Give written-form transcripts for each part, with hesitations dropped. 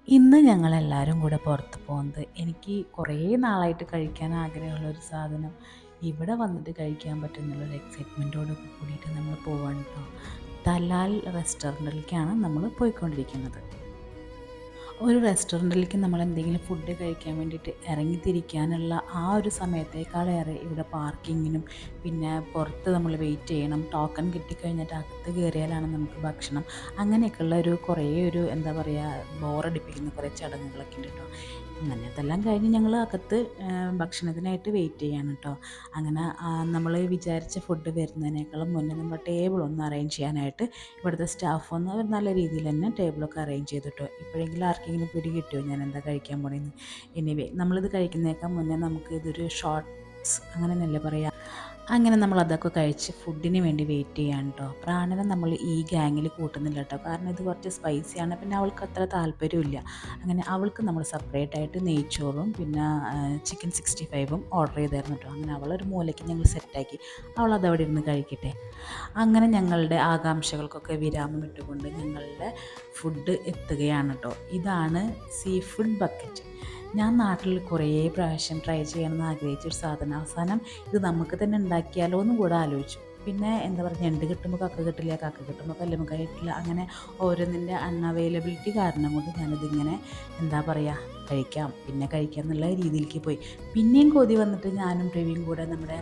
ഇന്ന് ഞങ്ങളെല്ലാവരും കൂടെ പുറത്ത് പോകുന്നത് എനിക്ക് കുറേ നാളായിട്ട് കഴിക്കാൻ ആഗ്രഹമുള്ളൊരു സാധനം ഇവിടെ വന്നിട്ട് കഴിക്കാൻ പറ്റുന്നുള്ളൊരു എക്സൈറ്റ്മെൻറ്റോടൊക്കെ കൂടിയിട്ട് നമ്മൾ പോവാണ് കേട്ടോ. ദലാൽ റെസ്റ്റോറൻറ്റിലേക്കാണ് നമ്മൾ പോയിക്കൊണ്ടിരിക്കുന്നത്. ഒരു റെസ്റ്റോറൻറ്റിലേക്ക് നമ്മൾ എന്തെങ്കിലും ഫുഡ് കഴിക്കാൻ വേണ്ടിയിട്ട് ഇറങ്ങിത്തിരിക്കാനുള്ള ആ ഒരു സമയത്തേക്കാളേറെ ഇവിടെ പാർക്കിങ്ങിനും പിന്നെ പുറത്ത് നമ്മൾ വെയിറ്റ് ചെയ്യണം. ടോക്കൺ കിട്ടിക്കഴിഞ്ഞിട്ട് അകത്ത് കയറിയാലാണ് നമുക്ക് ഭക്ഷണം. അങ്ങനെയൊക്കെയുള്ള ഒരു എന്താ പറയുക, ബോറടിപ്പിക്കുന്ന കുറേ ചടങ്ങുകളൊക്കെ ഉണ്ട് കേട്ടോ. അങ്ങനെ അതെല്ലാം കഴിഞ്ഞ് ഞങ്ങൾ അകത്ത് ഭക്ഷണത്തിനായിട്ട് വെയിറ്റ് ചെയ്യാണ് കേട്ടോ. അങ്ങനെ നമ്മൾ വിചാരിച്ച ഫുഡ് വരുന്നതിനേക്കാളും മുന്നേ നമ്മൾ ടേബിൾ ഒന്ന് അറേഞ്ച് ചെയ്യാനായിട്ട് ഇവിടുത്തെ സ്റ്റാഫ് ഒന്ന് നല്ല രീതിയിൽ തന്നെ ടേബിളൊക്കെ അറേഞ്ച് ചെയ്തിട്ടോ. ഇപ്പോഴെങ്കിലും ആർക്കെങ്കിലും പിടി കിട്ടിയോ ഞാൻ എന്താ കഴിക്കാൻ പോണെന്ന്. എനിവേ നമ്മളിത് കഴിക്കുന്നതിനേക്കാൾ മുന്നേ നമുക്ക് ഇതൊരു ഷോർട്ട്സ് അങ്ങനെ തന്നെയല്ലേ പറയുക. അങ്ങനെ നമ്മൾ അതൊക്കെ കഴിച്ച് ഫുഡിന് വേണ്ടി വെയിറ്റ് ചെയ്യാൻ കേട്ടോ. പ്രാണനെ നമ്മൾ ഈ ഗാങ്ങിൽ കൂട്ടുന്നില്ല കേട്ടോ, കാരണം ഇത് കുറച്ച് സ്പൈസിയാണ്. പിന്നെ അവൾക്ക് അത്ര താല്പര്യമില്ല. അങ്ങനെ അവൾക്ക് നമ്മൾ സെപ്പറേറ്റ് ആയിട്ട് നെയ്ച്ചോറും പിന്നെ ചിക്കൻ 65ഉം ഓർഡർ ചെയ്തായിരുന്നു കേട്ടോ. അങ്ങനെ അവളൊരു മൂലയ്ക്ക് ഞങ്ങൾ സെറ്റാക്കി, അവൾ അതവിടെ ഇരുന്ന് കഴിക്കട്ടെ. അങ്ങനെ ഞങ്ങളുടെ ആകാംക്ഷകൾക്കൊക്കെ വിരാമം ഇട്ടുകൊണ്ട് ഞങ്ങളുടെ ഫുഡ് എത്തുകയാണ് കേട്ടോ. ഇതാണ് സീ ഫുഡ് ബക്കറ്റ്. ഞാൻ നാട്ടിൽ കുറേ പ്രാവശ്യം ട്രൈ ചെയ്യണമെന്ന് ആഗ്രഹിച്ചൊരു സാധനം. അവസാനം ഇത് നമുക്ക് തന്നെ ഉണ്ടാക്കിയാലോ എന്നും കൂടെ ആലോചിച്ചു. പിന്നെ എന്താ പറയുക, ഞണ്ട് കിട്ടുമ്പോൾ കക്ക കിട്ടില്ല, കക്ക കിട്ടുമ്പോൾ കല്ലുമ്മക്ക കിട്ടില്ല. അങ്ങനെ ഓരോന്നിൻ്റെ അൺഅവൈലബിലിറ്റി കാരണം കൊണ്ട് ഞാനിതിങ്ങനെ എന്താ പറയുക, കഴിക്കാം എന്നുള്ള രീതിയിലേക്ക് പോയി. പിന്നെയും കൊതി വന്നിട്ട് ഞാനും പ്രവീൺ കൂടെ നമ്മുടെ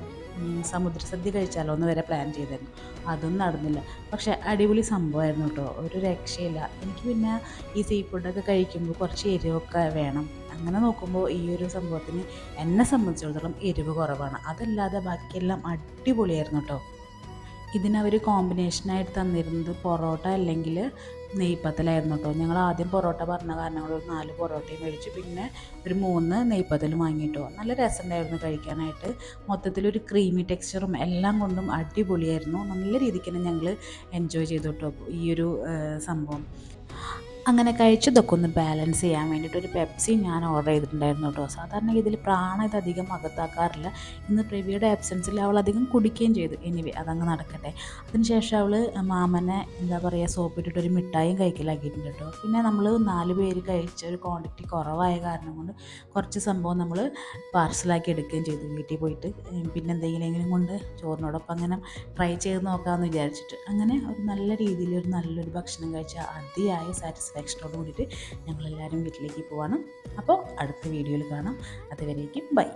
സമുദ്രസദ്യ കഴിച്ചാലോ എന്ന് വരെ പ്ലാൻ ചെയ്തിരുന്നു. അതൊന്നും നടന്നില്ല. പക്ഷേ അടിപൊളി സംഭവമായിരുന്നു കേട്ടോ, ഒരു രക്ഷയില്ല. എനിക്ക് പിന്നെ ഈ സീ ഫുഡൊക്കെ കഴിക്കുമ്പോൾ കുറച്ച് എരിവൊക്കെ വേണം. അങ്ങനെ നോക്കുമ്പോൾ ഈ ഒരു സംഭവത്തിന് എന്നെ സംബന്ധിച്ചിടത്തോളം എരിവ് കുറവാണ്. അതല്ലാതെ ബാക്കിയെല്ലാം അടിപൊളിയായിരുന്നു കേട്ടോ. ഇതിനവർ കോമ്പിനേഷനായിട്ട് തന്നിരുന്നത് പൊറോട്ട അല്ലെങ്കിൽ നെയ്പ്പത്തലായിരുന്നു കേട്ടോ. ഞങ്ങൾ ആദ്യം പൊറോട്ട പറഞ്ഞ കാരണം ഒരു 4 പൊറോട്ടയും മേടിച്ചു, പിന്നെ ഒരു 3 നെയ്പ്പത്തലും വാങ്ങിയിട്ടോ. നല്ല രസമുണ്ടായിരുന്നു കഴിക്കാനായിട്ട്. മൊത്തത്തിലൊരു ക്രീമി ടെക്സ്ചറും എല്ലാം കൊണ്ടും അടിപൊളിയായിരുന്നു. നല്ല രീതിക്ക് തന്നെ ഞങ്ങൾ എൻജോയ് ചെയ്തു കേട്ടോ ഈ ഒരു സംഭവം. അങ്ങനെ കഴിച്ചതൊക്കെ ഒന്ന് ബാലൻസ് ചെയ്യാൻ വേണ്ടിയിട്ട് ഒരു പെപ്സി ഞാൻ ഓർഡർ ചെയ്തിട്ടുണ്ടായിരുന്നു കേട്ടോ. സാധാരണ ഇതിൽ പ്രാണ ഇതധികം അകത്താക്കാറില്ല. ഇന്ന് പ്രവിയുടെ ആബ്സെൻസിൽ അവൾ അധികം കുടിക്കുകയും ചെയ്തു. എനിവേ അതങ്ങ് നടക്കട്ടെ. അതിനുശേഷം അവൾ മാമനെ എന്താ പറയുക, സോപ്പിട്ടിട്ട് ഒരു മിഠായിയും കഴിക്കലാക്കിയിട്ടുണ്ട് കേട്ടോ. പിന്നെ നമ്മൾ 4 പേര് കഴിച്ച ഒരു ക്വാണ്ടിറ്റി കുറവായ കാരണം കൊണ്ട് കുറച്ച് സംഭവം നമ്മൾ പാർസലാക്കി എടുക്കുകയും ചെയ്തു വീട്ടിൽ പോയിട്ട്. പിന്നെ എന്തെങ്കിലും കൊണ്ട് ചോറിനോടൊപ്പം അങ്ങനെ ട്രൈ ചെയ്ത് നോക്കാമെന്ന് വിചാരിച്ചിട്ട് അങ്ങനെ ഒരു നല്ല രീതിയിൽ ഒരു നല്ലൊരു ഭക്ഷണം കഴിച്ച അതിയായ സാറ്റിസ്ഫാക്ഷനോട് കൂടിയിട്ട് ഞങ്ങളെല്ലാവരും വീട്ടിലേക്ക് പോവാണ്. അപ്പോൾ അടുത്ത വീഡിയോയിൽ കാണാം. അതുവരേക്കും ബൈ.